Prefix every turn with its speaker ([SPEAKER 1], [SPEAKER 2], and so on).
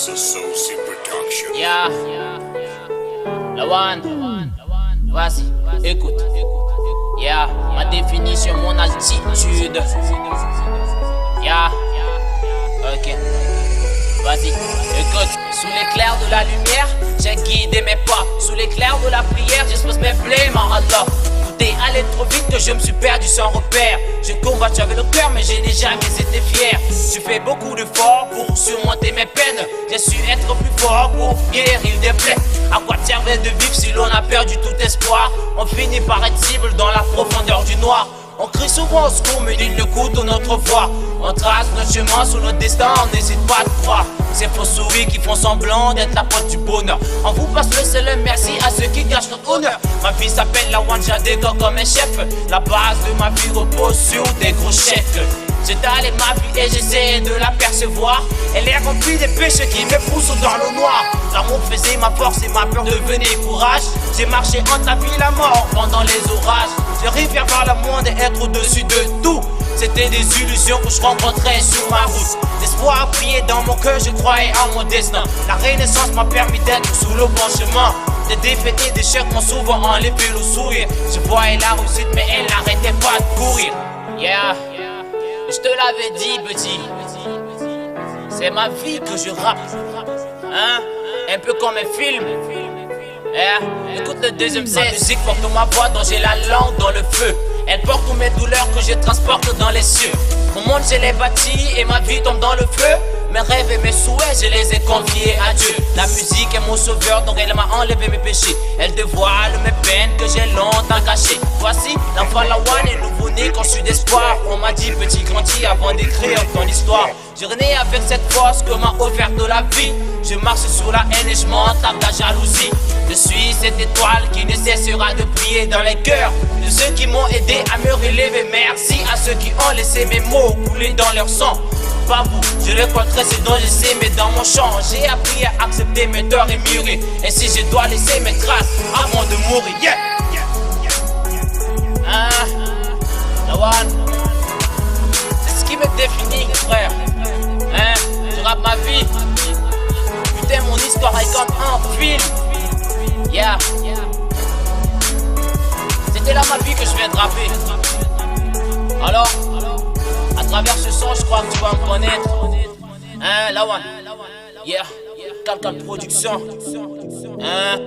[SPEAKER 1] Associate Production.
[SPEAKER 2] Yeah, Lawan, vas-y, écoute. Yeah, ma définition, mon altitude. Yeah, ok. Vas-y, écoute. Sous l'éclair de la lumière, j'ai guidé mes pas. Sous l'éclair de la prière, j'expose mes blêmes en Allah. Tout est allé trop vite que je me suis perdu sans repère. Je combattu avec le cœur, mais j'ai déjà été fier. J'ai fait beaucoup d'efforts pour surmonter mes peines. J'ai su être plus fort pour guérir des plaies. À quoi servait de vivre si l'on a perdu tout espoir? On finit par être cible dans la profondeur du noir. On crie souvent au secours, mais nul ne coûte notre voix. On trace notre chemin sous notre destin, on n'hésite pas à te croire. Ces faux souris qui font semblant d'être la pote du bonheur. On vous passe le seul merci à ceux qui gâchent notre honneur. Ma vie s'appelle Lawan, j'adore comme un chef. La base de ma vie repose sur des gros chèques. J'étale ma vie et j'essaie de la percevoir. Elle est remplie des péchés qui me poussent dans le noir. L'amour faisait ma force et ma peur devenait courage. J'ai marché entre la vie et la mort pendant les orages. J'ai rêvé vers le monde et être au-dessus de tout. C'était des illusions que je rencontrais sur ma route. L'espoir a prié dans mon cœur, je croyais à mon destin. La renaissance m'a permis d'être sur le bon chemin. Des défaites et des échecs m'ont souvent enlevé le sourire. Je voyais la réussite mais elle n'arrêtait pas de courir. Yeah, je te l'avais dit petit. C'est ma vie que je rappe. Hein? Un peu comme un film. Yeah. Écoute le deuxième set. Ma musique porte ma voix dont j'ai la langue dans le feu. Elle porte toutes mes douleurs que je transporte dans les cieux. Mon monde je l'ai bâti et ma vie tombe dans le feu. Mes rêves et mes souhaits je les ai confiés à Dieu. La musique est mon sauveur donc elle m'a enlevé mes péchés. Elle dévoile mes peines que j'ai longtemps cachées. Voici l'enfant Lawan et nouveau-né conçu d'espoir. On m'a dit petit grandis avant d'écrire ton histoire. Je renais avec cette force que m'a offerte la vie. Je marche sur la haine et je m'entrave la jalousie. Je suis cette étoile qui ne cessera de briller dans les cœurs de ceux qui m'ont aidé à me relever. Merci à ceux qui ont laissé mes mots couler dans leur sang. Pas vous, je récolterai ce dont je sais, mais dans mon champ, j'ai appris à accepter mes torts et mûrir. Et si je dois laisser mes traces avant de mourir, yeah. Lawan, c'est ce qui me définit, frère. Hein, je rappe ma vie. Putain, mon histoire est comme un film. Yeah. C'était là ma vie que je viens de rapper. Alors, à travers ce son, je crois que tu vas me connaître. Hein, Lawan. Yeah. Calcal Production. Hein.